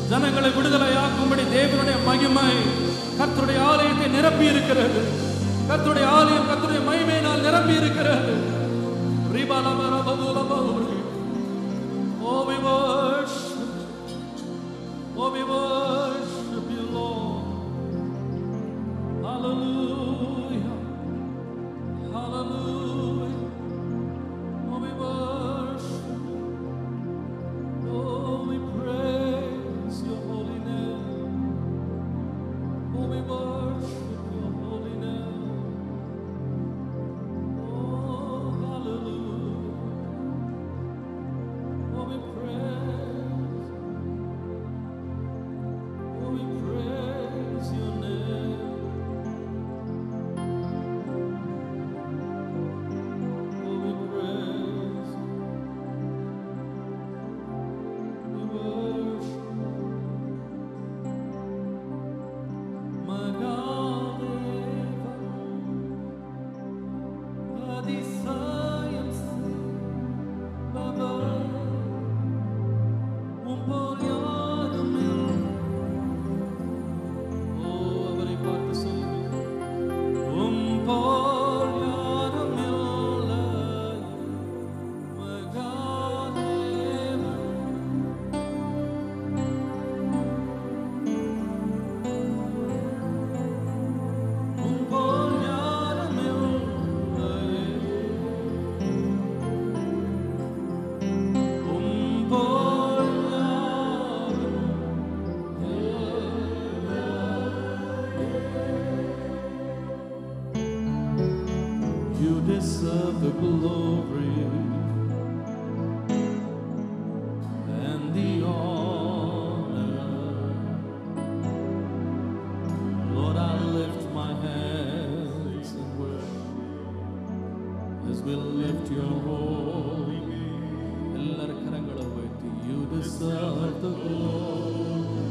ஜனங்களை விடுதலையாக்கும்படி தேவனுடைய மகிமை கர்த்தருடைய ஆலயத்தை நிரப்பி இருக்கிறது. கர்த்தருடைய ஆலயம் கர்த்தருடைய மகிமையினால் நிரப்பி இருக்கிறது. Oh, we worship. Oh, we worship you, Lord. Hallelujah. Hallelujah. Oh, we worship. Oh, we praise your holy name. Oh, we worship your holy name. Oh, hallelujah. Oh, we praise. Oh, we praise your name. Oh, we praise. We worship. Magadeva, Adisayam Baba, Umporyadamil. Oh, avare paarthu solluve. Umporyadamillai, Magadeva. You deserve the glory and the honor. Lord, I lift my hands and worship as we lift your holy name. Ellar karangala uyrti. You deserve the glory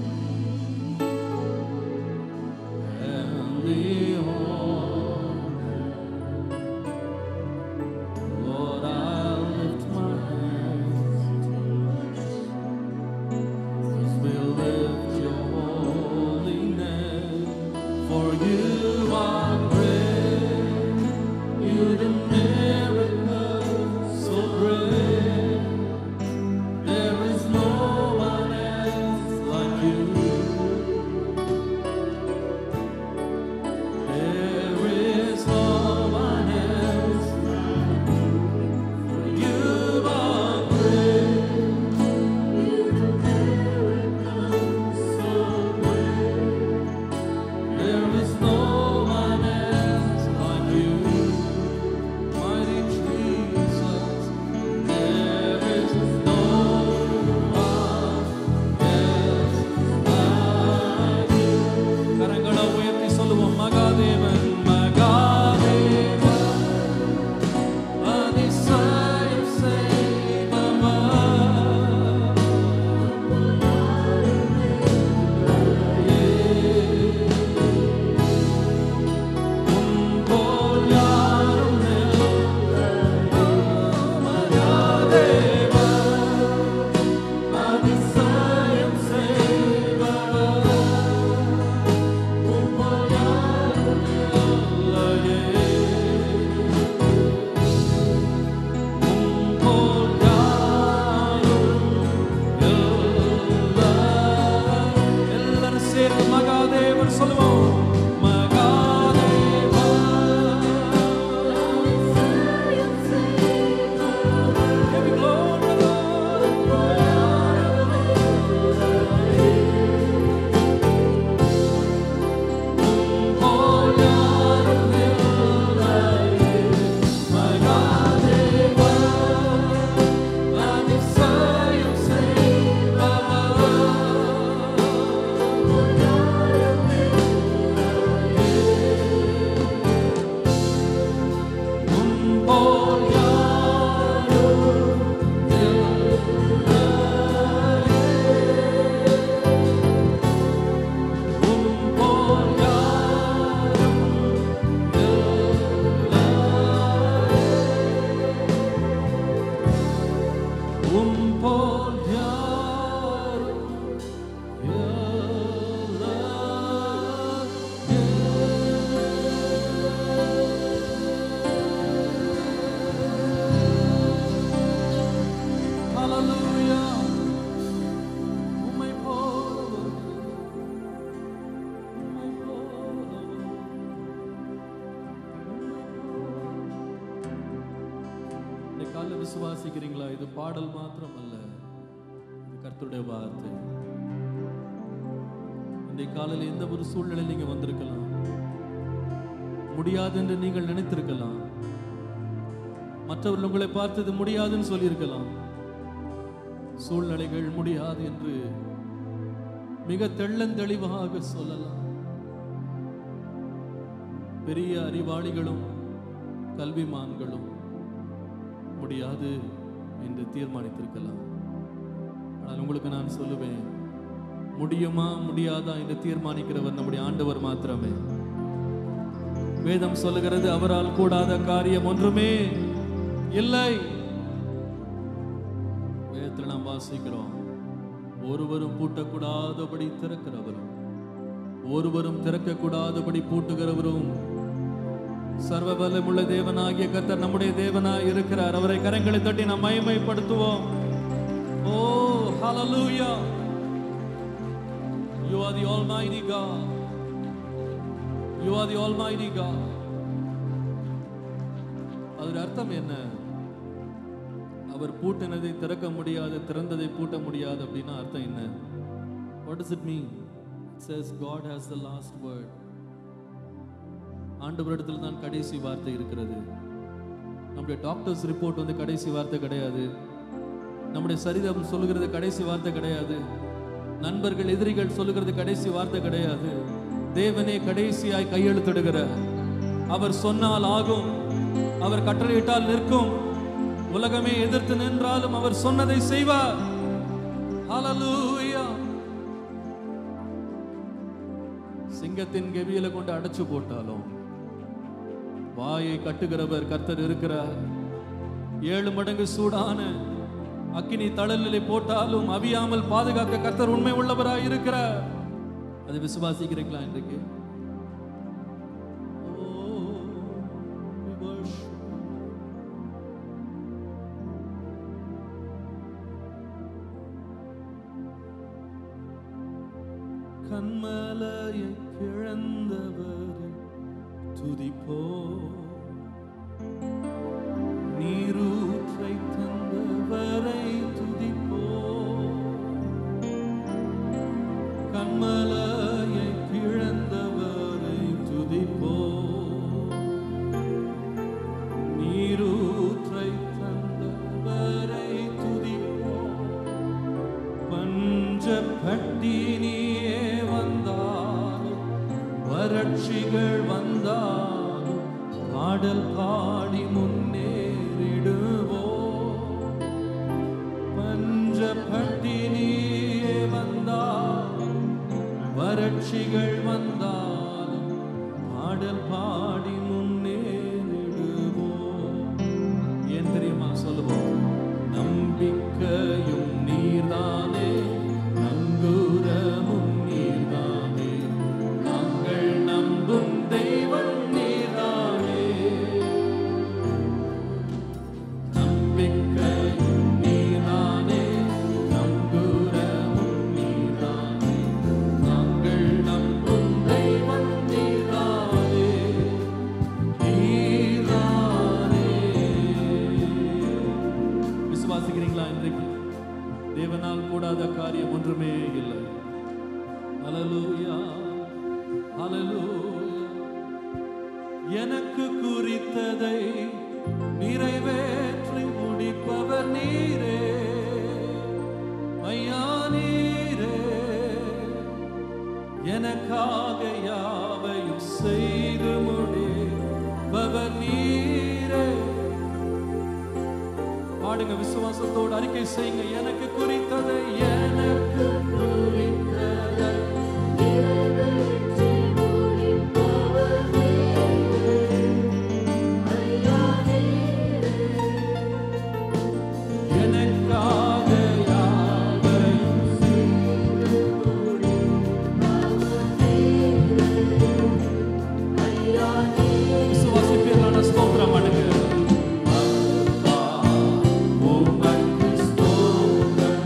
and the honor. Lord, I lift my hands as we lift your holy name. For you are great, you do miracles so great. There is no one else like விசுவாசிக்கிறீங்களா? இது பாடல் மாத்திரம் அல்ல, இது கர்த்தருடைய வார்த்தை. இன்றைய காலையில் எந்த ஒரு சூழ்நிலை நீங்க வந்திருக்கலாம், முடியாது என்று நீங்கள் நினைத்திருக்கலாம். மற்றவர்கள் உங்களை பார்த்தது முடியாதுன்னு சொல்லியிருக்கலாம். சூழ்நிலைகள் முடியாது என்று மிக தெள்ளந்தெளிவாக சொல்லலாம். பெரிய அறிவாளிகளும் கல்விமான்களும் முடியாது என்று தீர்மானித்திருக்கலாம். ஆனால் உங்களுக்கு நான் சொல்லுவேன், முடியுமா முடியாதா என்று தீர்மானிக்கிறவர் நம்முடைய ஆண்டவர் மாத்திரமே. வேதம் சொல்லுகிறது, அவரால் கூடாத காரியம் ஒன்றுமே இல்லை. வேதத்தில் நாம் வாசிக்கிறோம், ஒருவரும் பூட்டக்கூடாதபடி திறக்கிறவரும் ஒருவரும் திறக்கக்கூடாதபடி பூட்டுகிறவரும் சர்வ வல்லமுள்ள தேவனாகிய கர்த்தர் நம்முடைய தேவனாய் இருக்கிறார். அவரை கரங்களை தட்டி நாம் மகிமைப்படுத்துவோம். ஓ ஹalleluya, you are the almighty God, you are the almighty God. அதோட அர்த்தம் என்ன? அவர் பூட்டினதை திறக்க முடியாது, திறந்ததை பூட்ட முடியாது அப்படின்னா அர்த்தம் என்ன? What does it mean? It says God has the last word. ஆண்டவரிடத்தில் தான் கடைசி வார்த்தை இருக்கிறது. நம்முடைய டாக்டர்ஸ் ரிப்போர்ட் வந்து கடைசி வார்த்தை கிடையாது. நம்முடைய சரீரம் சொல்லுகிறது கடைசி வார்த்தை கிடையாது. நண்பர்கள் எதிரிகள் சொல்லுகிறது கடைசி வார்த்தை கிடையாது. தேவனே கடைசியாய் கையெழுத்திடுகிறார். அவர் சொன்னால் ஆகும், அவர் கட்டளையிட்டால் நிற்கும். உலகமே எதிர்த்து நின்றாலும் அவர் சொன்னதை செய்வார். ஹalleluya. சிங்கத்தின் கெவியில கொண்டு அடைச்சு போட்டாலும் வாயை கட்டுகிறவர் கர்த்தர் இருக்கிறார். 7 மடங்கு சூடான அக்கினி தழலிலே போட்டாலும் அவியாமல் பாதுகாக்க கர்த்தர் உண்மை உள்ளவராய் இருக்கிறார். அதை விசுவாசிக்கிறீங்களா இன்றைக்கு? கண்மலையை பிளந்தவரை துதிப்போ, நீரூற்றை தந்தவரை துதிப்போ. கண்மலையை பிளந்தவரை துதிப்போ, நீரூற்றை தந்தவரை துதிப்போ. பஞ்ச பட்டினியே வந்தாலும் வறட்சிகள் வந்தாலும் பாடல் பாடி முன்னேறிடுவோ. பஞ்ச பட்டினியே வந்தாலும் வறட்சிகள் வந்தாலும் பாடல் பாடி முன்னேறிடுவோ. ஏன் தெரியுமா சொல்லுவோம்? நம்பிக்கையும் நீர்தானே, நங்கூரமும் நீர்தானே, நாங்கள் நம்பும் தெய்வம் நீர்தானே. நம்பிக்கையும் நீர்தானே, நங்கூரமும் நீர்தானே, நாங்கள் நம்பும் தெய்வம் நீர்தானே, நீர்தானே. விசுவாசிக்கிறீங்களா? இன்றைக்கு தேவனால் கூடாத காரியம் ஒன்றுமே இல்லை. ஹalleluya, ஹalleluya. எனக்கு குறித்ததை நிறைவேற்றி முடிப்பவர் நீரே, ஐயா நீரே. எனக்காக யாவையும் செய்து முடிப்பவர் நீரே. பாடுங்க, விசுவாசத்தோடு அறிக்கை செய்யுங்க. எனக்கு குறித்ததை, எனக்கு குறித்ததை நிறைவேற்றி முடிப்பவர் நீரே, ஐயா நீரே. எனக்காக யாவையும் செய்து முடிப்பவர் நீரே, ஐயா நீரே. விசுவாசிப்பீர்களான ஸ்தோத்திரம் பண்ணுங்க. உமக்கு ஸ்தோத்திரம்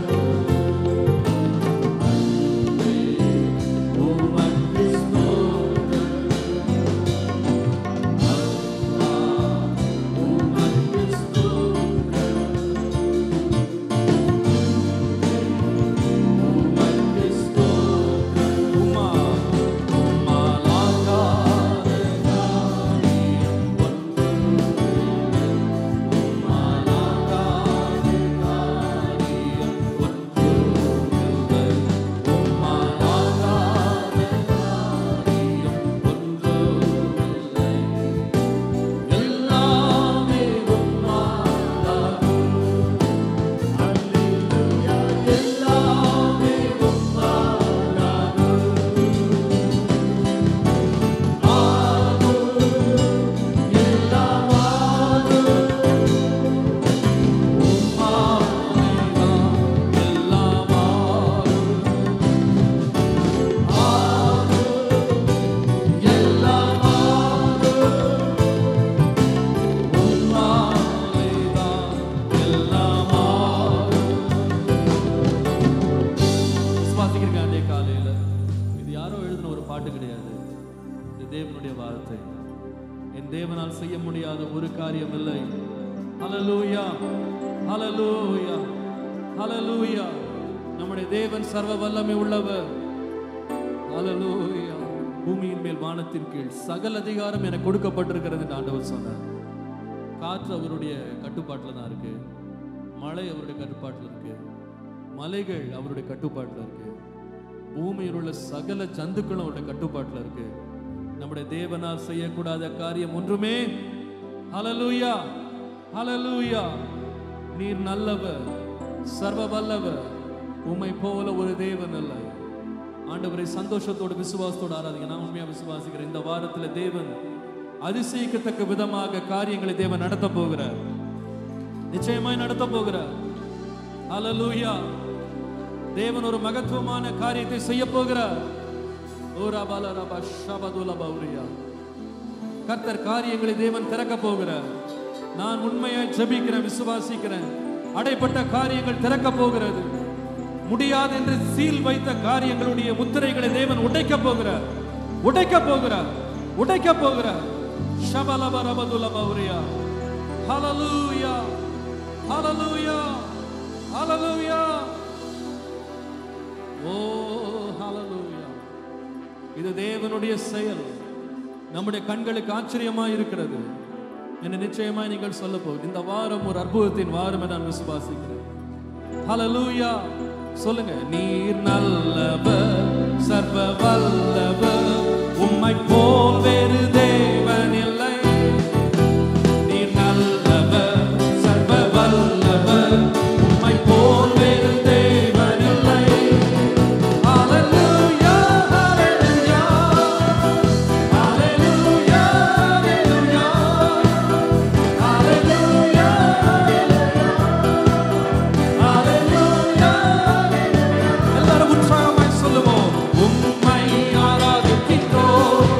தேவனுடைய வார்த்தை. என் தேவனால் செய்ய முடியாத ஒரு காரியம் இல்லை. ஹல்லேலூயா, ஹல்லேலூயா, ஹல்லேலூயா. நம்முடைய தேவன் சர்வ வல்லமை உள்ளவர். ஹல்லேலூயா. பூமியின் மேல் வானத்தின் கீழ் சகல அதிகாரம் எனக்கு கொடுக்கப்பட்டிருக்கிறது என்று ஆண்டவர் சொன்னார். காற்று அவருடைய கட்டுப்பாட்டில் தான் இருக்கு, மழை அவருடைய கட்டுப்பாட்டில் இருக்கு, மலைகள் அவருடைய கட்டுப்பாட்டில் இருக்கு, பூமியில் உள்ள சகல ஜந்துக்களும் அவருடைய கட்டுப்பாட்டில் இருக்கு. நம்முடைய தேவனால் செய்யக்கூடாத காரியம் ஒன்றுமே. ஹல்லேலூயா, ஹல்லேலூயா. நீர் நல்லவர், சர்வ வல்லவர், உம்மை போல ஒரு தேவன் அல்ல. ஆண்டவரை சந்தோஷத்தோடு விசுவாசத்தோடு ஆராதிங்க. நான் உண்மையா விசுவாசிக்கிறேன், இந்த வாரத்தில் தேவன் அதிசயிக்கத்தக்க விதமாக காரியங்களை தேவன் நடத்த போகிறார். நிச்சயமாய் நடத்த போகிறார். ஹல்லேலூயா. தேவன் ஒரு மகத்துவமான காரியத்தை செய்ய போகிறார். கர்த்தர் காரியங்களை தேவன் திறக்க போகிறார். நான் உண்மையாய் ஜெபிக்கிறேன், விசுவாசிக்கிறேன். அடைப்பட்ட காரியங்கள் திறக்க போகிறது. முடியாது என்று சீல் வைத்த காரியங்களுடைய முத்திரைகளை தேவன் உடைக்க போகிறார், உடைக்க போகிறார், உடைக்க போகிறார். ஹல்லேலூயா, ஹல்லேலூயா, ஹல்லேலூயா. ஓ ஹல்லேலூயா. இது தேவனுடைய செயல். நம்முடைய கண்களுக்கு ஆச்சரியமாய் இருக்கிறது என்று நிச்சயமாய் நீங்கள் சொல்ல போகுது. இந்த வாரம் ஒரு அற்புதத்தின் வாரம் என நான் விசுவாசிக்கிறேன். ஹல்லேலூயா. சொல்லுங்க. நீர் நல்லவர், சர்வ வல்லவர், உம்மை போல் வேறு தேவன் இல்லை. நீர் நல்லவர், சர்வ வல்லவர், உம்மை போல் வேறு தேவன் இல்லை. ஹல்லேலூயா, ஹல்லேலூயா, ஹல்லேலூயா, ஹல்லேலூயா, ஹல்லேலூயா. எல்லாரும் உற்சாகமாய் சொல்லுவோம். உம்மை ஆராதிக்கிறோம்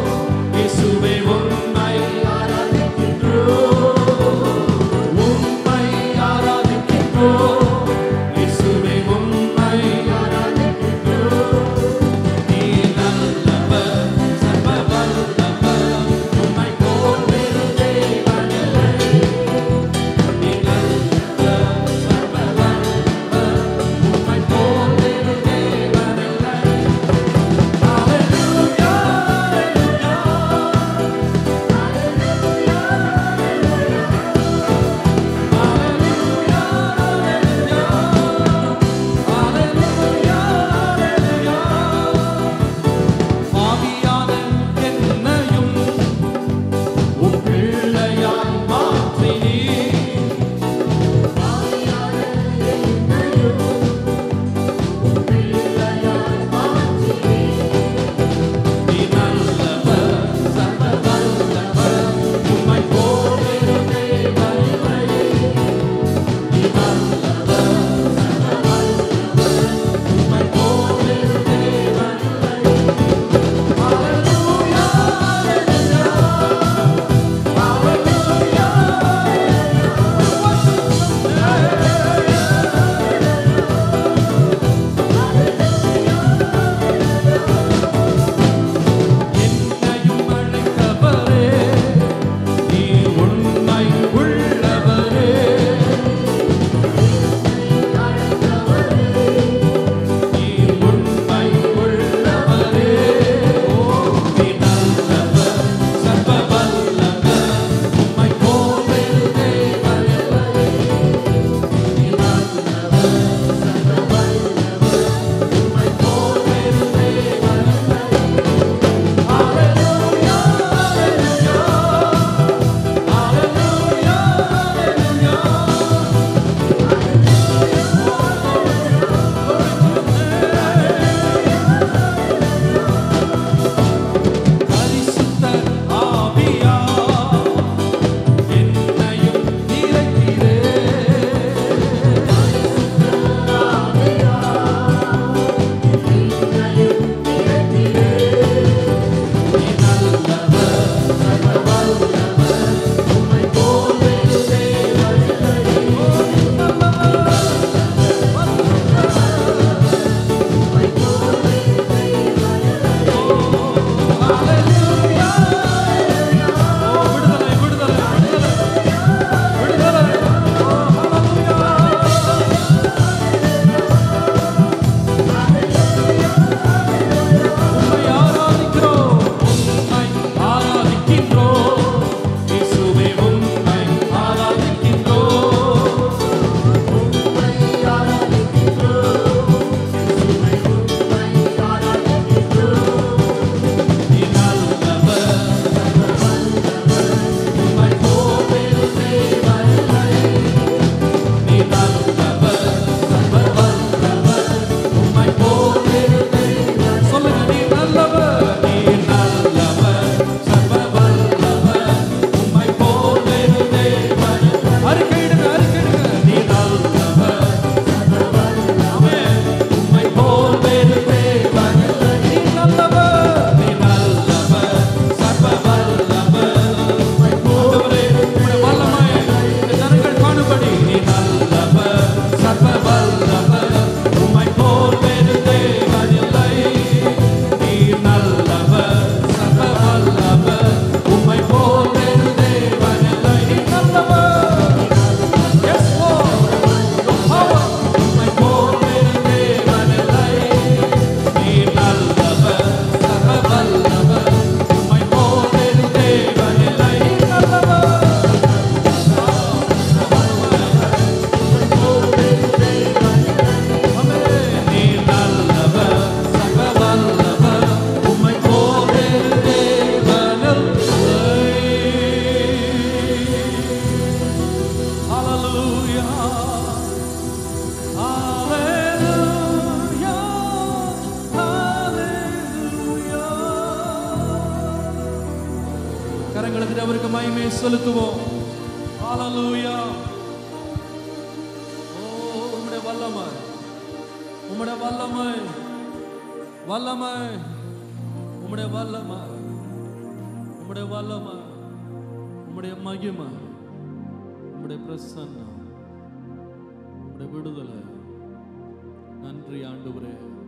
சமூகத்தில் அவருக்கு மகிமையை செலுத்துவோம். ஹalleluya. ஓ உம்முடைய வல்லமை, உம்முடைய வல்லமை, வல்லமை, உம்முடைய வல்லமை, உம்முடைய வல்லமை, உம்முடைய மகிமை, உம்முடைய பிரசன்னம், உம்முடைய விடுதலை. நன்றி ஆண்டவரே.